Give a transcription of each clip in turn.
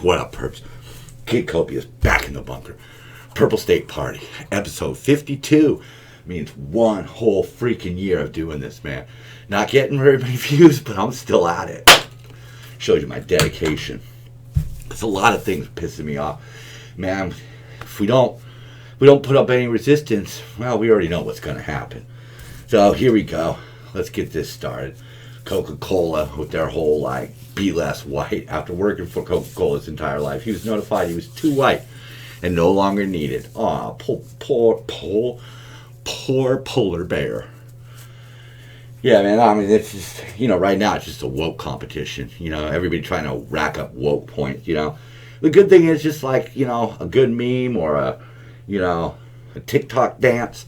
What up, perps? Kid Copious back in the bunker. Purple State Party, episode 52. Means one whole freaking year of doing this, man. Not getting very many views, but I'm still at it. Shows you my dedication. There's a lot of things pissing me off. Man, if we don't put up any resistance, well, we already know what's going to happen. So here we go. Let's get this started. Coca-Cola with their whole, like, be less white. After working for Coca-Cola his entire life, he was notified he was too white and no longer needed. Aw, poor polar bear. Yeah, man, I mean, it's just, right now it's just a woke competition. Everybody trying to rack up woke points, The good thing is just like, a good meme or a TikTok dance,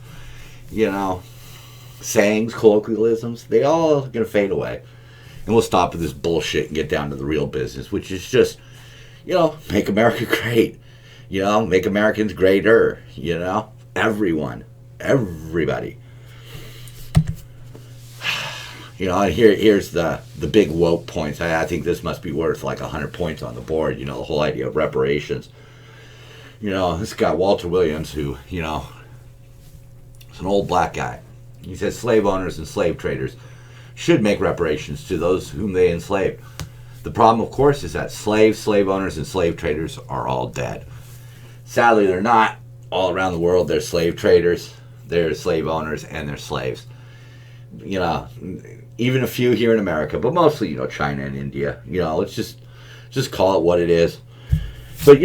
sayings, colloquialisms, they all are going to fade away. And we'll stop with this bullshit and get down to the real business, which is just, make America great. Make Americans greater, everyone, everybody. Here's the big woke points. I think this must be worth like 100 points on the board, the whole idea of reparations. This guy, Walter Williams, who, is an old black guy. He says slave owners and slave traders should make reparations to those whom they enslaved. The problem, of course, is that slave owners, and slave traders are all dead. Sadly, they're not. All around the world, they're slave traders, they're slave owners, and they're slaves. Even a few here in America, but mostly, China and India. Let's just call it what it is. But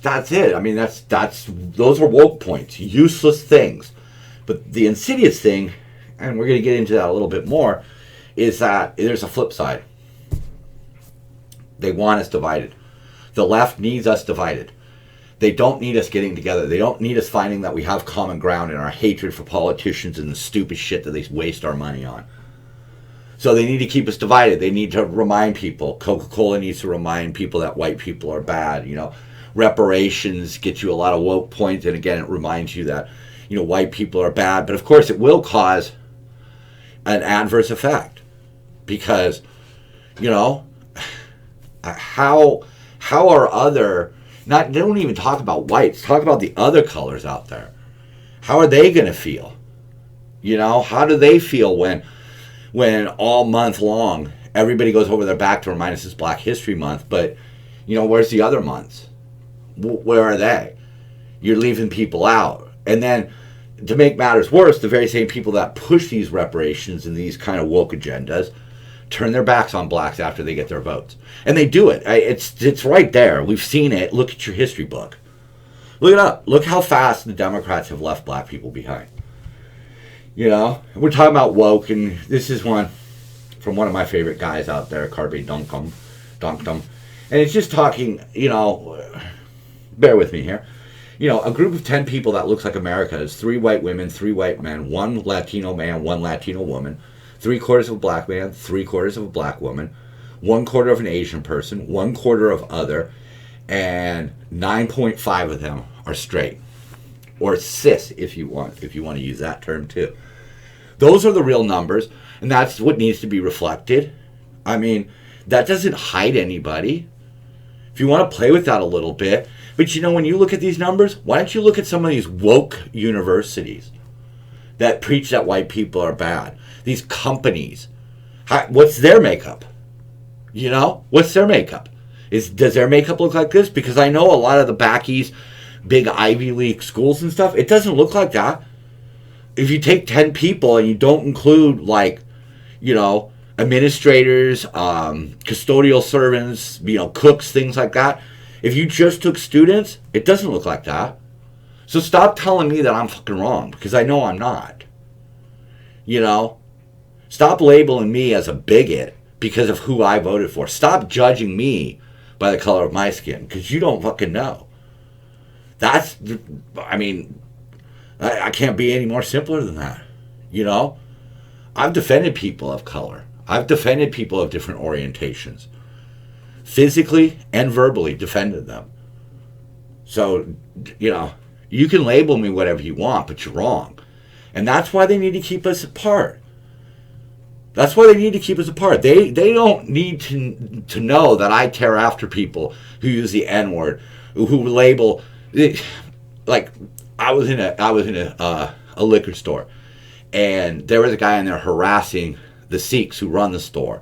that's it. I mean, those are woke points, useless things. But the insidious thing, and we're going to get into that a little bit more, is that there's a flip side. They want us divided. The left needs us divided. They don't need us getting together. They don't need us finding that we have common ground in our hatred for politicians and the stupid shit that they waste our money on. So they need to keep us divided. They need to remind people. Coca-Cola needs to remind people that white people are bad. Reparations get you a lot of woke points, and again, it reminds you that white people are bad. But of course, it will cause an adverse effect because, how are other, they don't even talk about whites, talk about the other colors out there. How are they going to feel? How do they feel when all month long everybody goes over their back to remind us it's Black History Month, but where's the other months? Where are they? You're leaving people out. And then to make matters worse, the very same people that push these reparations and these kind of woke agendas turn their backs on blacks after they get their votes. And they do it. It's right there. We've seen it. Look at your history book. Look it up. Look how fast the Democrats have left black people behind. We're talking about woke, and this is one from one of my favorite guys out there, Carby Duncum. And it's just talking, bear with me here. A group of 10 people that looks like America is 3 white women, 3 white men, 1 Latino man, 1 Latino woman, 3/4 of a black man, 3/4 of a black woman, 1/4 of an Asian person, 1/4 of other, and 9.5 of them are straight. Or cis, if you want to use that term too. Those are the real numbers, and that's what needs to be reflected. I mean, that doesn't hide anybody. If you want to play with that a little bit. But when you look at these numbers, why don't you look at some of these woke universities that preach that white people are bad? These companies. What's their makeup? What's their makeup? Does their makeup look like this? Because I know a lot of the backies, big Ivy League schools and stuff, it doesn't look like that. If you take 10 people and you don't include, administrators, custodial servants, cooks, things like that, if you just took students, it doesn't look like that. So stop telling me that I'm fucking wrong, because I know I'm not. Stop labeling me as a bigot because of who I voted for. Stop judging me by the color of my skin, because you don't fucking know. I can't be any more simpler than that. I've defended people of color. I've defended people of different orientations. Physically and verbally defended them. So, you can label me whatever you want, but you're wrong. And that's why they need to keep us apart. That's why they need to keep us apart. They don't need to know that I tear after people who use the N-word, who label, like I was in a liquor store, and there was a guy in there harassing the Sikhs who run the store,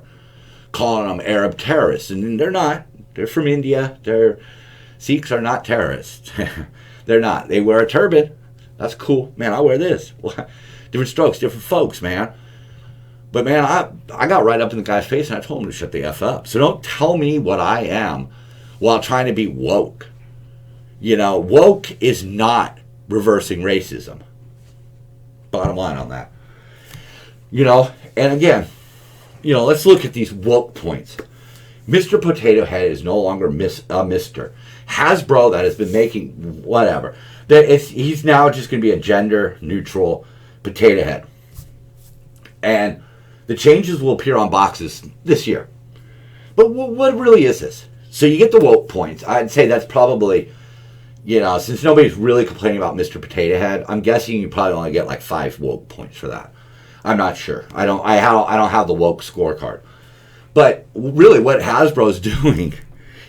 calling them Arab terrorists, and they're not. They're from India. Sikhs are not terrorists. They're not. They wear a turban. That's cool, man. I wear this. Different strokes, different folks, man. But man, I got right up in the guy's face and I told him to shut the F up. So don't tell me what I am while trying to be woke. You know, woke is not reversing racism. Bottom line on that. You know, and again, you know, let's look at these woke points. Mr. Potato Head is no longer Mr. Hasbro, that has been making whatever. He's now just going to be a gender neutral potato head. And the changes will appear on boxes this year. But what really is this? So you get the woke points. I'd say that's probably, you know, since nobody's really complaining about Mr. Potato Head, I'm guessing you probably only get like 5 woke points for that. I'm not sure. I don't have the woke scorecard. But really what Hasbro's doing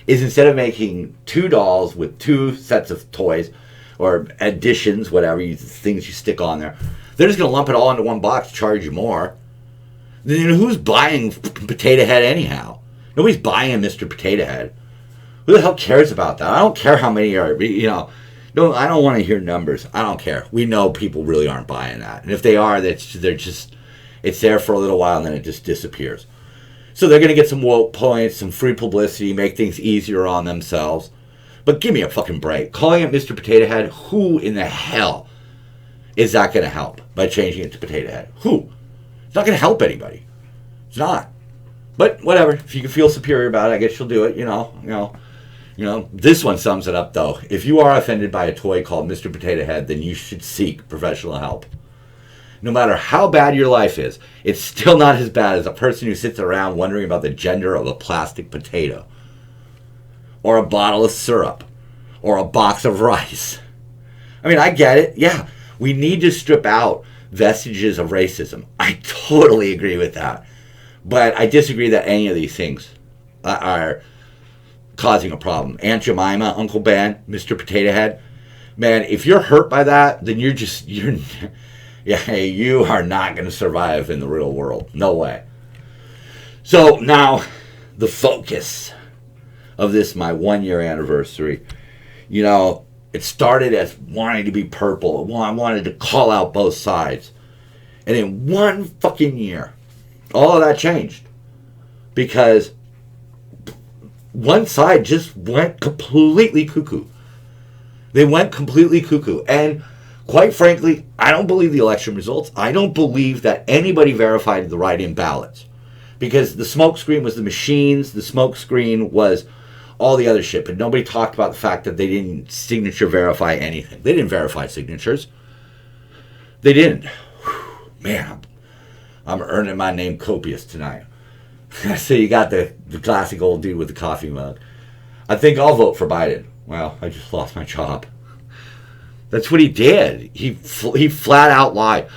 is instead of making 2 dolls with 2 sets of toys or additions, whatever, things you stick on there, they're just going to lump it all into one box, charge you more. Then who's buying Potato Head anyhow? Nobody's buying Mr. Potato Head. Who the hell cares about that? I don't care how many are, you know. No, I don't want to hear numbers. I don't care. We know people really aren't buying that. And if they are, it's there for a little while and then it just disappears. So they're going to get some woke points, some free publicity, make things easier on themselves. But give me a fucking break. Calling it Mr. Potato Head, who in the hell is that going to help by changing it to Potato Head? Who? It's not going to help anybody. It's not. But whatever. If you can feel superior about it, I guess you'll do it. You know. This one sums it up, though. If you are offended by a toy called Mr. Potato Head, then you should seek professional help. No matter how bad your life is, it's still not as bad as a person who sits around wondering about the gender of a plastic potato, or a bottle of syrup, or a box of rice. I mean, I get it. Yeah, we need to strip out vestiges of racism. I totally agree with that. But I disagree that any of these things are causing a problem. Aunt Jemima, Uncle Ben, Mr. Potato Head. Man, if you're hurt by that, then you are not going to survive in the real world. No way. So now, the focus of this, my 1-year anniversary. You know, it started as wanting to be purple. I wanted to call out both sides. And in 1 fucking year, all of that changed. Because one side just went completely cuckoo. They went completely cuckoo. And quite frankly, I don't believe the election results. I don't believe that anybody verified the write-in ballots. Because the smokescreen was the machines. The smokescreen was all the other shit. But nobody talked about the fact that they didn't signature verify anything. They didn't verify signatures. They didn't. Whew, man, I'm earning my name Copious tonight. So you got the classic old dude with the coffee mug. I think I'll vote for Biden. Well, I just lost my job. That's what he did. He flat out lied.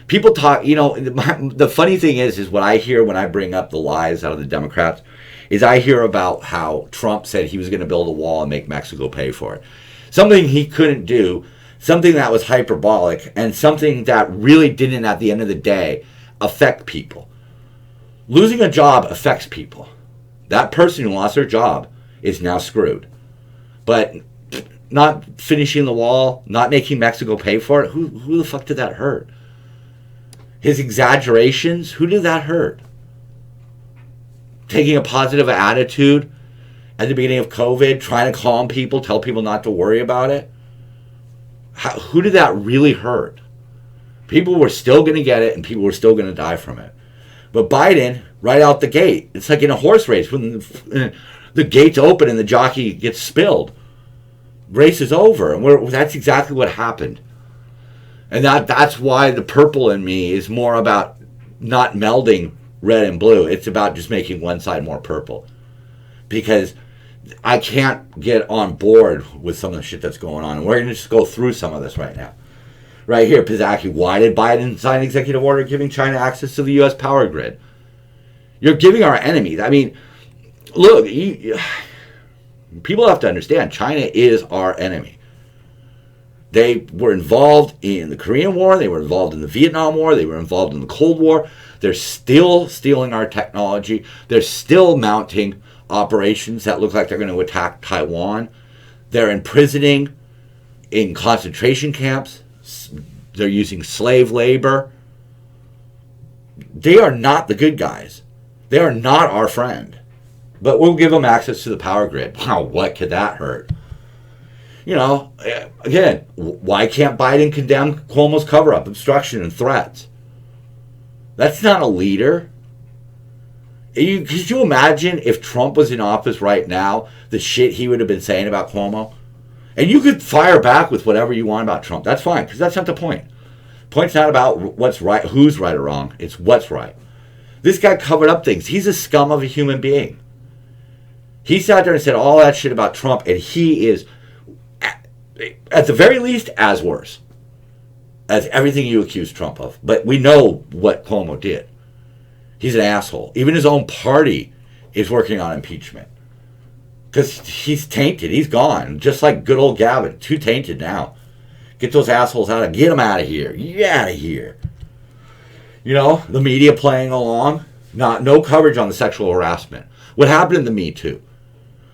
People talk, you know, the funny thing is what I hear when I bring up the lies out of the Democrats is I hear about how Trump said he was going to build a wall and make Mexico pay for it. Something he couldn't do, something that was hyperbolic, and something that really didn't, at the end of the day, affect people. Losing a job affects people. That person who lost their job is now screwed. But not finishing the wall, not making Mexico pay for it, who the fuck did that hurt? His exaggerations, who did that hurt? Taking a positive attitude at the beginning of COVID, trying to calm people, tell people not to worry about it. Who did that really hurt? People were still going to get it, and people were still going to die from it. But Biden, right out the gate, it's like in a horse race when the gates open and the jockey gets spilled. Race is over, and that's exactly what happened. And that's why the purple in me is more about not melding red and blue. It's about just making one side more purple. Because I can't get on board with some of the shit that's going on. And we're going to just go through some of this right now. Right here, Pizaki, why did Biden sign an executive order giving China access to the U.S. power grid? You're giving our enemies. I mean, look, people have to understand China is our enemy. They were involved in the Korean War. They were involved in the Vietnam War. They were involved in the Cold War. They're still stealing our technology. They're still mounting operations that look like they're going to attack Taiwan. They're imprisoning in concentration camps. They're using slave labor. They are not the good guys. They are not our friend. But we'll give them access to the power grid. Wow, what could that hurt? You know, again, why can't Biden condemn Cuomo's cover-up, obstruction, and threats? That's not a leader. Could you imagine if Trump was in office right now, the shit he would have been saying about Cuomo? And you could fire back with whatever you want about Trump. That's fine, because that's not the point. The point's not about what's right, who's right or wrong. It's what's right. This guy covered up things. He's a scum of a human being. He sat there and said all that shit about Trump, and he is, at the very least, as worse as everything you accuse Trump of. But we know what Cuomo did. He's an asshole. Even his own party is working on impeachment. Because he's tainted. He's gone. Just like good old Gavin. Too tainted now. Get those assholes out. Get them out of here. Get out of here. You know, the media playing along. No coverage on the sexual harassment. What happened in the Me Too?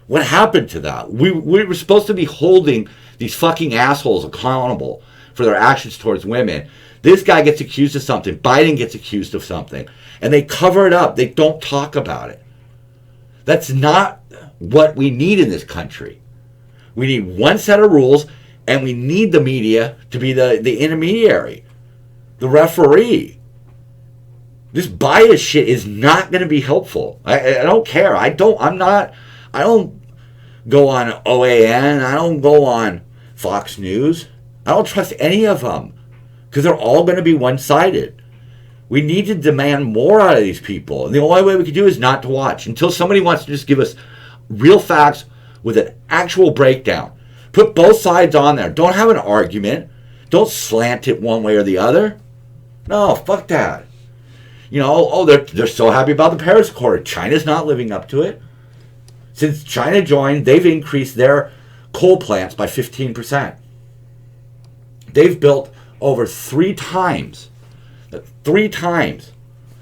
What happened to that? We were supposed to be holding these fucking assholes accountable for their actions towards women. This guy gets accused of something. Biden gets accused of something. And they cover it up. They don't talk about it. That's not what we need in this country. We need one set of rules, and we need the media to be the intermediary, the referee. This bias shit is not going to be helpful. I don't care. I don't go on OAN. I don't go on Fox News. I don't trust any of them because they're all going to be one-sided. We need to demand more out of these people. And the only way we can do is not to watch until somebody wants to just give us real facts with an actual breakdown. Put both sides on there. Don't have an argument. Don't slant it one way or the other. No, fuck that. You know, they're so happy about the Paris Accord. China's not living up to it. Since China joined, they've increased their coal plants by 15%. They've built over 3 times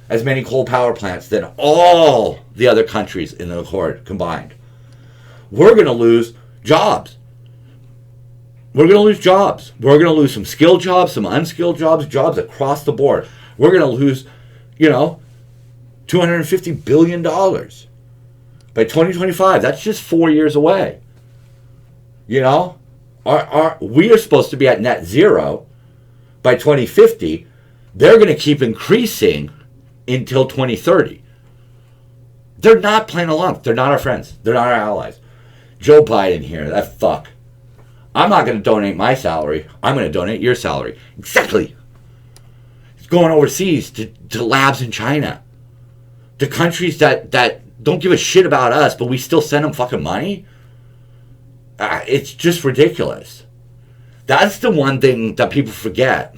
as many coal power plants than all the other countries in the Accord combined. We're going to lose jobs. We're going to lose jobs. We're going to lose some skilled jobs, some unskilled jobs, jobs across the board. We're going to lose, $250 billion. By 2025, that's just 4 years away. We are supposed to be at net zero by 2050. They're going to keep increasing until 2030. They're not playing along. They're not our friends. They're not our allies. Joe Biden here, that fuck. I'm not going to donate my salary. I'm going to donate your salary. Exactly. He's going overseas to labs in China. To countries that don't give a shit about us, but we still send them fucking money. It's just ridiculous. That's the one thing that people forget,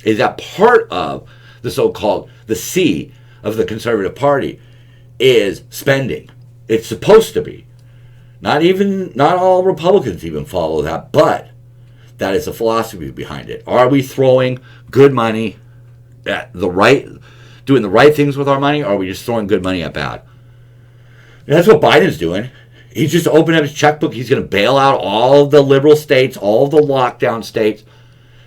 is that part of the so-called, the C of the Conservative Party is spending. It's supposed to be. Not all Republicans even follow that, but that is the philosophy behind it. Are we throwing good money at doing the right things with our money, or are we just throwing good money at bad? And that's what Biden's doing. He's just opened up his checkbook. He's going to bail out all of the liberal states, all of the lockdown states,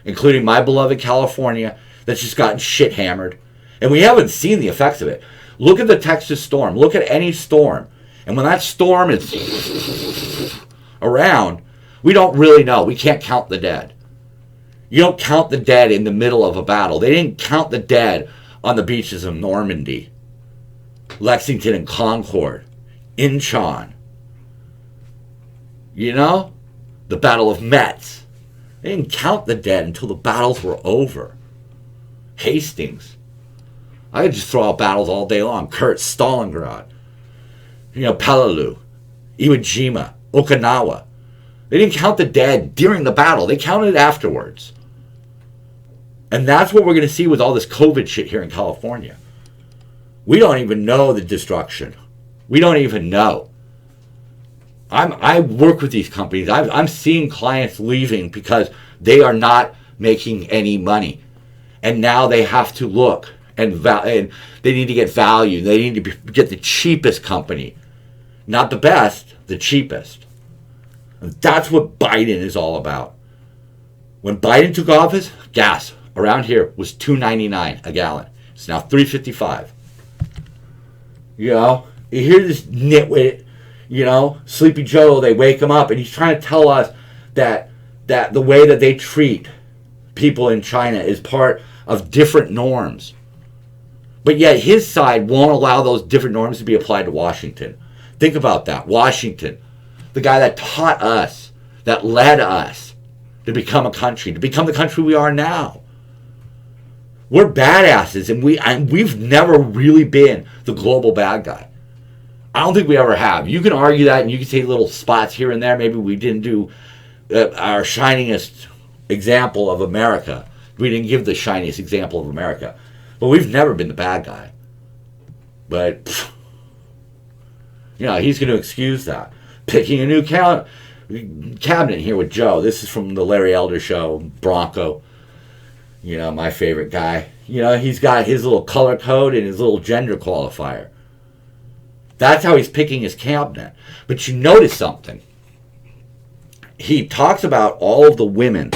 including my beloved California, that's just gotten shit hammered. And we haven't seen the effects of it. Look at the Texas storm. Look at any storm. And when that storm is around, we don't really know. We can't count the dead. You don't count the dead in the middle of a battle. They didn't count the dead on the beaches of Normandy, Lexington and Concord, Incheon. The Battle of Metz. They didn't count the dead until the battles were over. Hastings. I could just throw out battles all day long. Stalingrad. Peleliu. Iwo Jima. Okinawa. They didn't count the dead during the battle. They counted afterwards. And that's what we're going to see with all this COVID shit here in California. We don't even know the destruction. We don't even know. I work with these companies. I'm seeing clients leaving because they are not making any money. And now they have to look and they need to get value. They need to get the cheapest company. Not the best, the cheapest. And that's what Biden is all about. When Biden took office, gas around here was $2.99 a gallon. It's now $3.55. You know, you hear this nitwit, you know, Sleepy Joe, they wake him up and he's trying to tell us that the way that they treat people in China is part of different norms. But yet his side won't allow those different norms to be applied to Washington. Think about that. Washington, the guy that taught us, that led us to become a country, to become the country we are now. We're badasses, and we've never really been the global bad guy. I don't think we ever have. You can argue that, and you can say little spots here and there. Maybe we didn't do our shiningest example of America. We didn't give the shiniest example of America. But we've never been the bad guy. But, you know, he's going to excuse that. Picking a new cabinet here with Joe. This is from the Larry Elder Show, Bronco. You know, my favorite guy. You know, he's got his little color code and his little gender qualifier. That's how he's picking his cabinet. But you notice something. He talks about all of the women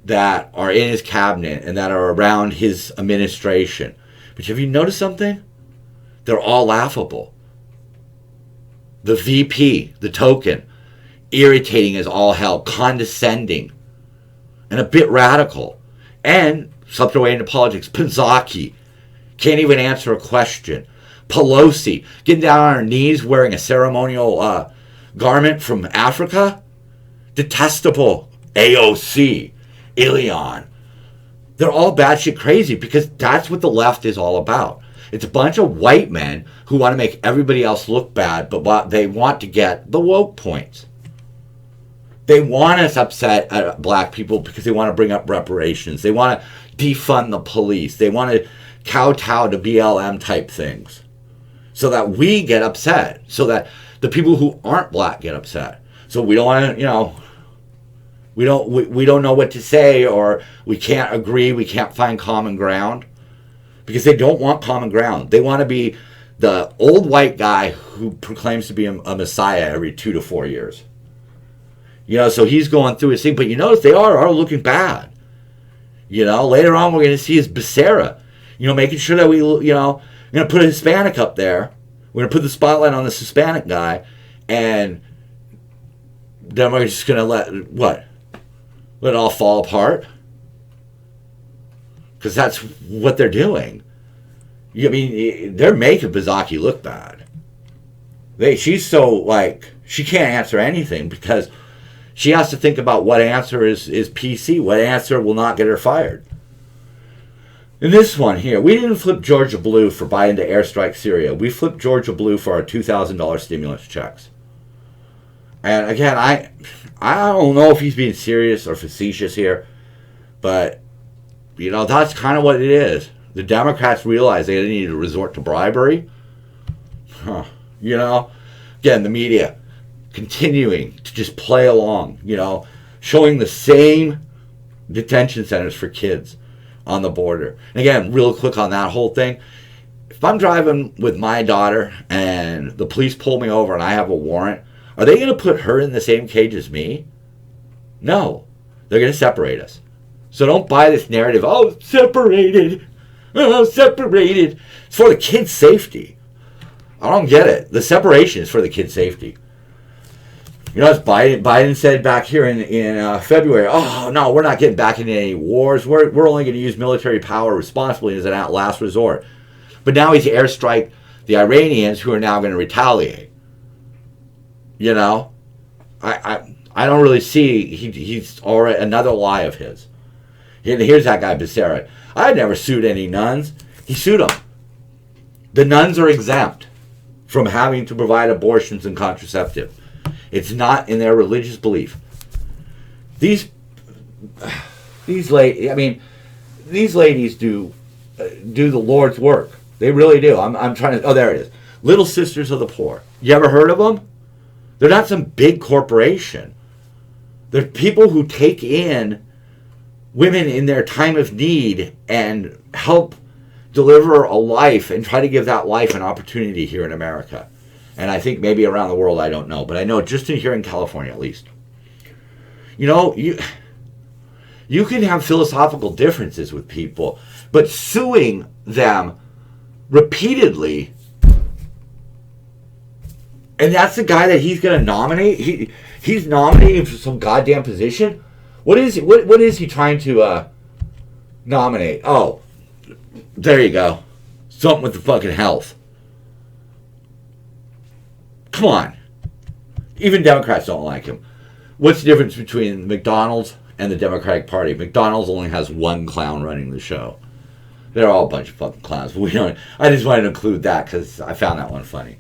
that are in his cabinet and that are around his administration. But have you noticed something? They're all laughable. The VP, the token, irritating as all hell, condescending, and a bit radical. And, slipped away into politics, Pizzacchi can't even answer a question. Pelosi, getting down on her knees wearing a ceremonial garment from Africa. Detestable. AOC, Ilion. They're all batshit crazy because that's what the left is all about. It's a bunch of white men who want to make everybody else look bad, but they want to get the woke points. They want us upset at black people because they want to bring up reparations. They want to defund the police. They want to kowtow to BLM type things so that we get upset, so that the people who aren't black get upset. So we don't want to, you know, we don't know what to say, or we can't agree, we can't find common ground because they don't want common ground. They want to be the old white guy who proclaims to be a messiah every 2 to 4 years. You know, so he's going through his thing, but you notice they are looking bad. You know, later on we're going to see his Becerra, you know, making sure that we, you know, we're going to put a Hispanic up there. We're going to put the spotlight on this Hispanic guy, and then we're just going to let it all fall apart? Because that's what they're doing. I mean, they're making Pizzacchi look bad. She's so, like, she can't answer anything because she has to think about what answer is PC, what answer will not get her fired. In this one here, we didn't flip Georgia blue for Biden to airstrike Syria. We flipped Georgia blue for our $2,000 stimulus checks. And again, I don't know if he's being serious or facetious here, but, you know, that's kind of what it is. The Democrats realized they need to resort to bribery. You know, again, the media continuing to just play along, you know, showing the same detention centers for kids on the border. And again, real quick on that whole thing. If I'm driving with my daughter and the police pull me over and I have a warrant, are they going to put her in the same cage as me? No. They're going to separate us. So don't buy this narrative, oh, separated. Oh, separated. It's for the kid's safety. I don't get it. The separation is for the kid's safety. You know, as Biden said back here in February, oh, no, we're not getting back into any wars. We're only going to use military power responsibly as an last resort. But now he's airstrike the Iranians who are now going to retaliate. You know, I don't really see, he's already another lie of his. Here's that guy Becerra. I never sued any nuns. He sued them. The nuns are exempt from having to provide abortions and contraceptive. It's not in their religious belief. These ladies do the Lord's work. They really do. I'm trying to. Oh, there it is. Little Sisters of the Poor. You ever heard of them? They're not some big corporation. They're people who take in women in their time of need and help deliver a life and try to give that life an opportunity here in America. And I think maybe around the world, I don't know. But I know just here in California at least. You know, you can have philosophical differences with people, but suing them repeatedly, and that's the guy that he's going to nominate. He's nominating for some goddamn position. What is he trying to nominate? Oh, there you go. Something with the fucking health. Come on. Even Democrats don't like him. What's the difference between McDonald's and the Democratic Party? McDonald's only has one clown running the show. They're all a bunch of fucking clowns. But we don't. I just wanted to include that because I found that one funny.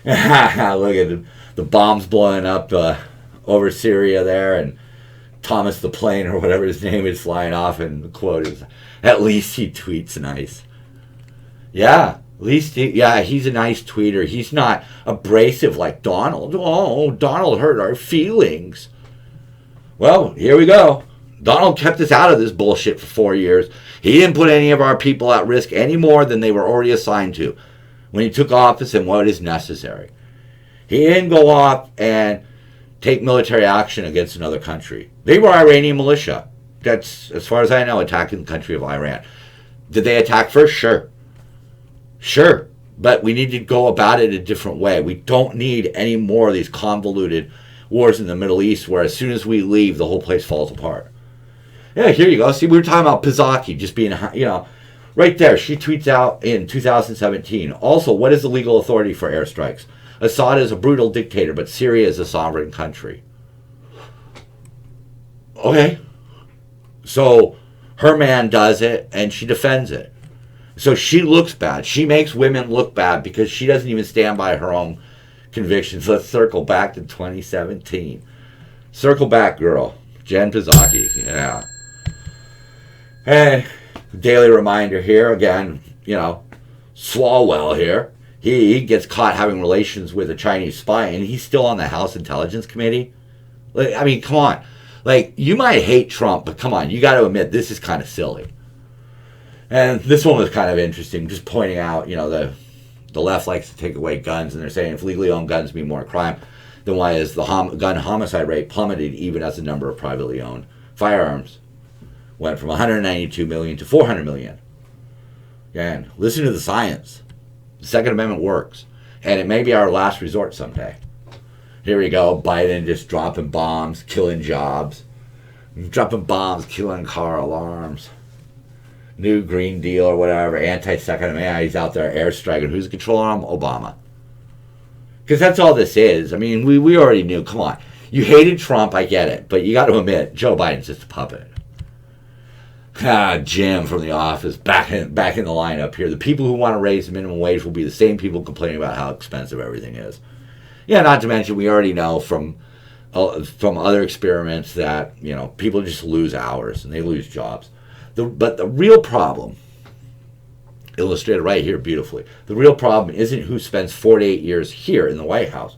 Look at the bombs blowing up over Syria there, and Thomas the Plane or whatever his name is flying off, and the quote is, "At least he tweets nice." Yeah, at least he's a nice tweeter. He's not abrasive like Donald. Oh, Donald hurt our feelings. Well, here we go. Donald kept us out of this bullshit for 4 years. He didn't put any of our people at risk any more than they were already assigned to when he took office and what is necessary. He didn't go off and take military action against another country. They were Iranian militia. That's, as far as I know, attacking the country of Iran. Did they attack first? Sure. Sure. But we need to go about it a different way. We don't need any more of these convoluted wars in the Middle East where as soon as we leave, the whole place falls apart. Yeah, here you go. See, we were talking about Pizaki just being, right there. She tweets out in 2017. Also, what is the legal authority for airstrikes? Assad is a brutal dictator, but Syria is a sovereign country. Okay. So her man does it, and she defends it. So she looks bad. She makes women look bad because she doesn't even stand by her own convictions. Let's circle back to 2017. Circle back, girl. Jen Pizaki. Yeah. And daily reminder here, again, Swalwell here. He gets caught having relations with a Chinese spy, and he's still on the House Intelligence Committee. I mean, come on. You might hate Trump, but come on, you got to admit, this is kind of silly. And this one was kind of interesting, just pointing out, the left likes to take away guns, and they're saying if legally owned guns mean more crime, then why is the gun homicide rate plummeted even as the number of privately owned firearms went from 192 million to 400 million? Again, listen to the science. The Second Amendment works, and it may be our last resort someday. Here we go, Biden just dropping bombs, killing jobs, dropping bombs, killing car alarms. New Green Deal or whatever, anti-Second Amendment, he's out there airstriking. Who's controlling him? Obama. Because that's all this is. I mean, we already knew. Come on. You hated Trump, I get it. But you got to admit, Joe Biden's just a puppet. Jim from The Office, back in the lineup here. The people who want to raise the minimum wage will be the same people complaining about how expensive everything is. Yeah, not to mention, we already know from other experiments that, people just lose hours and they lose jobs. But the real problem, illustrated right here beautifully, the real problem isn't who spends 48 years here in the White House.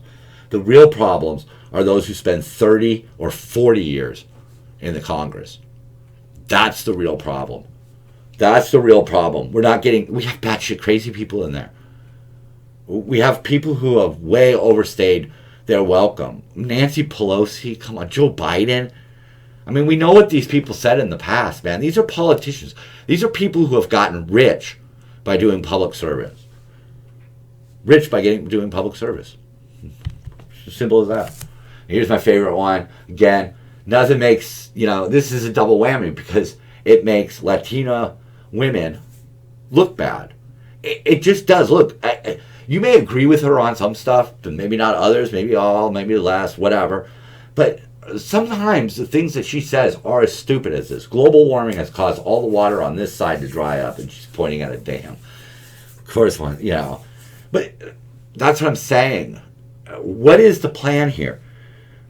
The real problems are those who spend 30 or 40 years in the Congress. That's the real problem. That's the real problem. We have batshit crazy people in there. We have people who have way overstayed their welcome. Nancy Pelosi, come on, Joe Biden. I mean, we know what these people said in the past, man. These are politicians. These are people who have gotten rich by doing public service. Rich by doing public service. It's as simple as that. Here's my favorite one. Again, nothing makes, this is a double whammy because it makes Latina women look bad. It just does. Look, you may agree with her on some stuff, but maybe not others, maybe all, maybe less, whatever. But sometimes the things that she says are as stupid as this. Global warming has caused all the water on this side to dry up, and she's pointing at a dam. Of course, But that's what I'm saying. What is the plan here?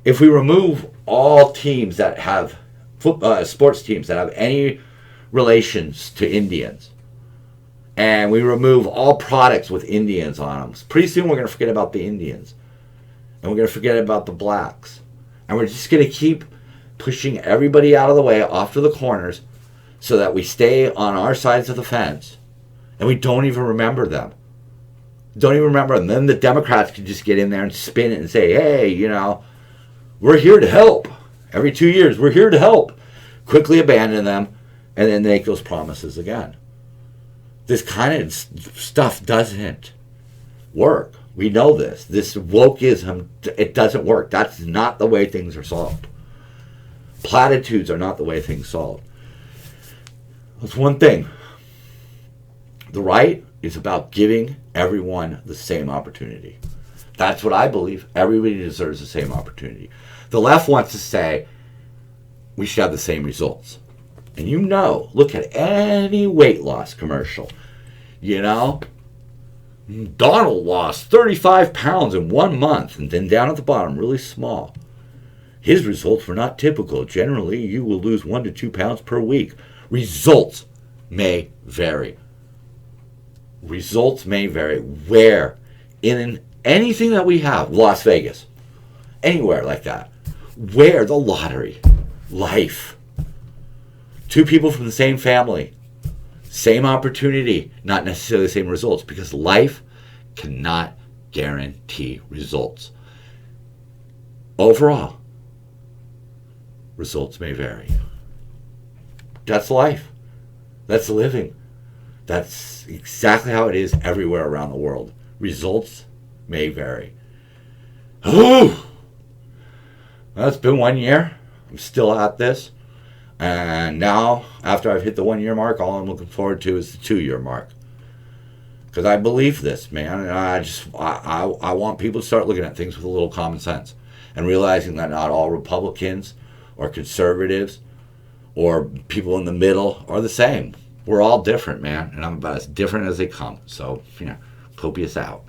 If we remove all teams that have sports teams that have any relations to Indians, and we remove all products with Indians on them. Pretty soon we're going to forget about the Indians. And we're going to forget about the blacks. And we're just going to keep pushing everybody out of the way, off to the corners, so that we stay on our sides of the fence. And we don't even remember them. Don't even remember them. Then the Democrats can just get in there and spin it and say, hey, you know, we're here to help. Every 2 years, we're here to help. Quickly abandon them and then make those promises again. This kind of stuff doesn't work. We know this. This wokism, it doesn't work. That's not the way things are solved. Platitudes are not the way things solved. That's one thing. The right is about giving everyone the same opportunity. That's what I believe. Everybody deserves the same opportunity. The left wants to say we should have the same results. And you know, look at any weight loss commercial. You know, Donald lost 35 pounds in 1 month, and then down at the bottom, really small. His results were not typical. Generally, you will lose 1 to 2 pounds per week. Results may vary. Results may vary. Where? In anything that we have, Las Vegas, anywhere like that. Where? The lottery. Life. 2 people from the same family. Same opportunity, not necessarily the same results, because life cannot guarantee results. Overall, results may vary. That's life. That's living. That's exactly how it is everywhere around the world. Results may vary. Well, it's been 1 year. I'm still at this. And now, after I've hit the 1 year mark, all I'm looking forward to is the 2 year mark. Because I believe this, man. And I want people to start looking at things with a little common sense. And realizing that not all Republicans or conservatives or people in the middle are the same. We're all different, man. And I'm about as different as they come. So, Copious out.